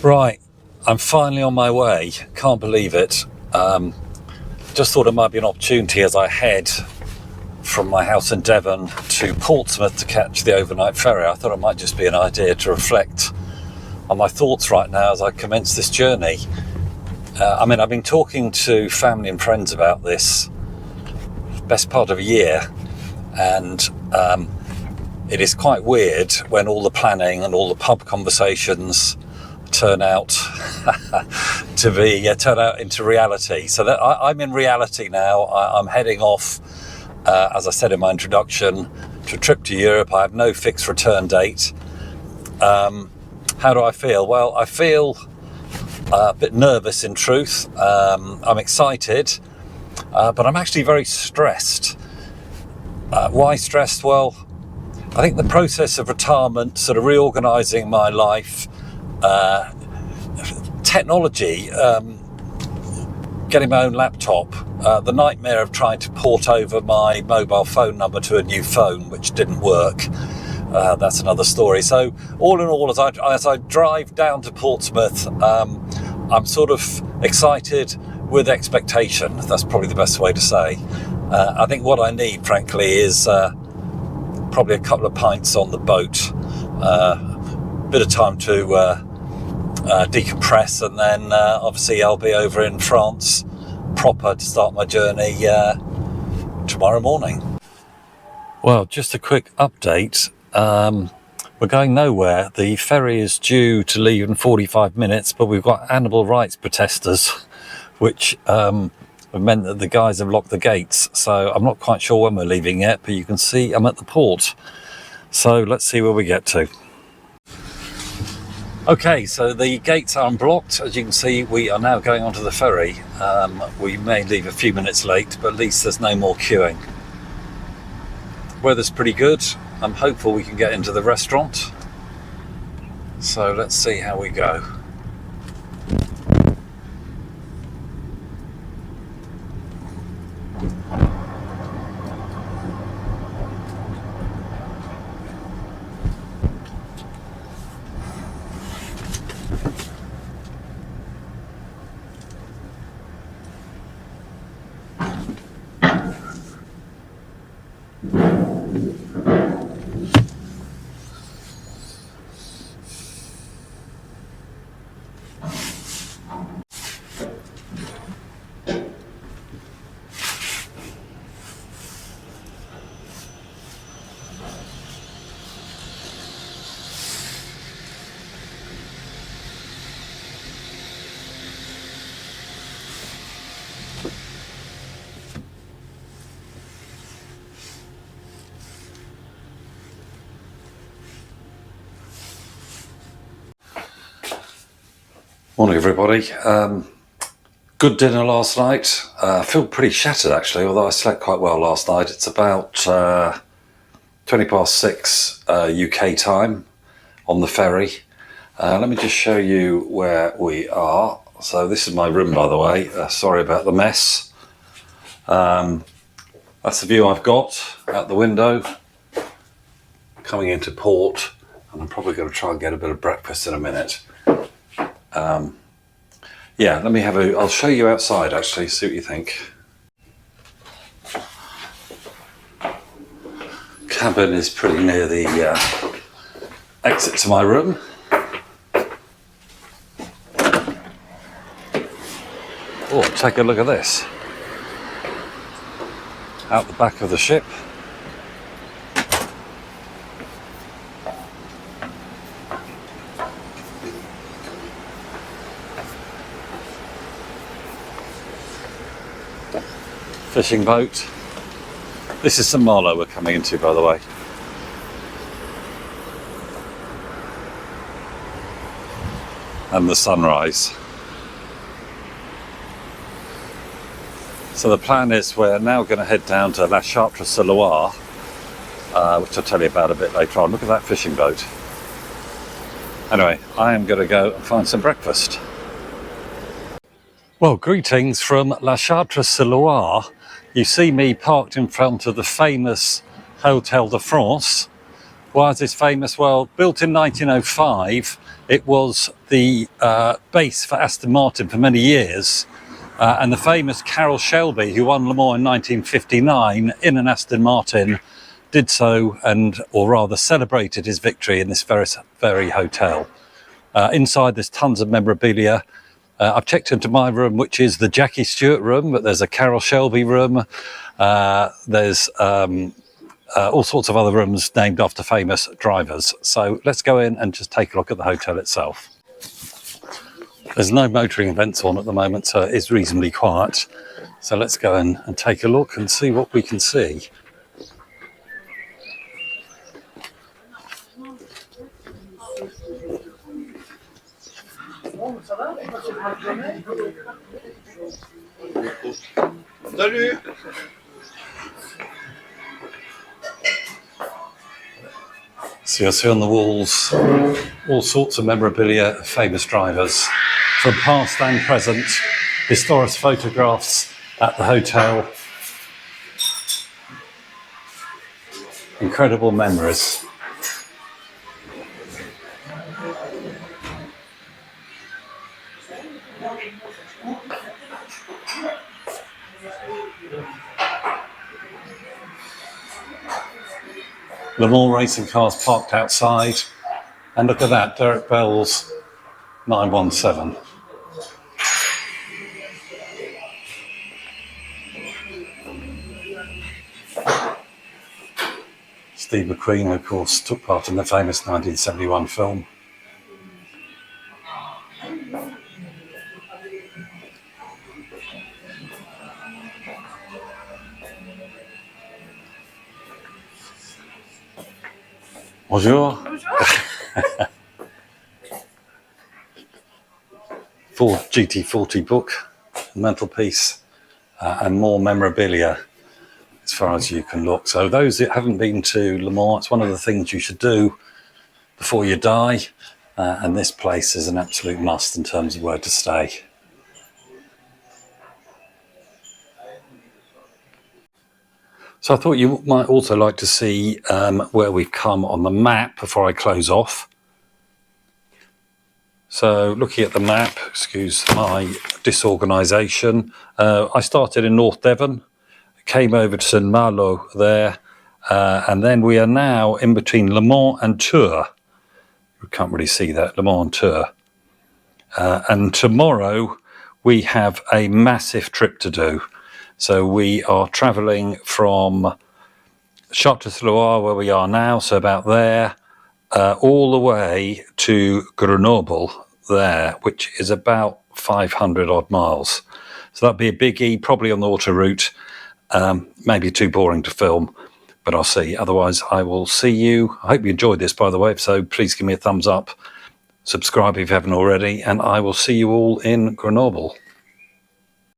Right, I'm finally on my way. Can't believe it. Just thought it might be an opportunity as I head from my house in Devon to Portsmouth to catch the overnight ferry. I thought it might just be an idea to reflect on my thoughts right now as I commence this journey. I've been talking to family and friends about this best part of a year, and it is quite weird when all the planning and all the pub conversations turn out into reality. So that I'm in reality now. I'm heading off, as I said in my introduction, to a trip to Europe. I have no fixed return date. How do I feel? Well, I feel a bit nervous in truth. I'm excited, but I'm actually very stressed. Why stressed? Well, I think the process of retirement, sort of reorganising my life, technology, getting my own laptop, the nightmare of trying to port over my mobile phone number to a new phone, which didn't work. That's another story. So all in all, as I drive down to Portsmouth, I'm sort of excited with expectation. That's probably the best way to say. I think what I need, frankly, is probably a couple of pints on the boat, a bit of time to decompress, and then obviously I'll be over in France proper to start my journey tomorrow morning. Well, just a quick update. We're going nowhere. The ferry is due to leave in 45 minutes, but we've got animal rights protesters, which have meant that the guys have locked the gates. So I'm not quite sure when we're leaving yet, but you can see I'm at the port. So let's see where we get to. Okay, so the gates are unblocked. As you can see, we are now going onto the ferry. We may leave a few minutes late, but at least there's no more queuing. Weather's pretty good. I'm hopeful we can get into the restaurant. So let's see how we go. Morning, everybody. Good dinner last night. I feel pretty shattered, actually, although I slept quite well last night. It's about 20 past 6 UK time on the ferry. Let me just show you where we are. So this is my room, by the way. Sorry about the mess. That's the view I've got out the window coming into port, and I'm probably going to try and get a bit of breakfast in a minute. Yeah, I'll show you outside actually, see what you think. Cabin is pretty near the exit to my room. Oh, take a look at this. Out the back of the ship. Fishing boat. This is St Malo we're coming into, by the way. And the sunrise. So the plan is we're now going to head down to La Châtre-sur-Loire, which I'll tell you about a bit later on. Look at that fishing boat. Anyway, I am going to go and find some breakfast. Well, greetings from La Châtre-sur-Loire. You see me parked in front of the famous Hotel de France, Why is this famous? Well, built in 1905, it was the base for Aston Martin for many years. And the famous Carroll Shelby, who won Le Mans in 1959 in an Aston Martin, did so, or rather celebrated his victory in this very hotel. Inside there's tons of memorabilia. I've checked into my room, which is the Jackie Stewart room, but there's a Carroll Shelby room. There's all sorts of other rooms named after famous drivers. So let's go in and just take a look at the hotel itself. There's no motoring events on at the moment, so it is reasonably quiet. So let's go in and take a look and see what we can see. Salut. So you'll see on the walls all sorts of memorabilia of famous drivers from past and present, historic photographs at the hotel, incredible memories. Le Mans racing cars parked outside, and look at that, Derek Bell's 917. Steve McQueen, of course, took part in the famous 1971 film. Bonjour. Ford GT40 book, mantelpiece, and more memorabilia as far as you can look. So those that haven't been to Le Mans, it's one of the things you should do before you die, and this place is an absolute must in terms of where to stay. So I thought you might also like to see where we've come on the map before I close off. So looking at the map, excuse my disorganisation, I started in North Devon, came over to St Malo there, and then we are now in between Le Mans and Tours. You can't really see that, Le Mans and Tours. And tomorrow we have a massive trip to do. So we are travelling from Chartres-sur-Loire, where we are now, so about there, all the way to Grenoble there, which is about 500 odd miles. So that'd be a biggie, probably on the autoroute, maybe too boring to film, but I'll see. Otherwise, I will see you. I hope you enjoyed this, by the way, so please give me a thumbs up, subscribe if you haven't already, and I will see you all in Grenoble.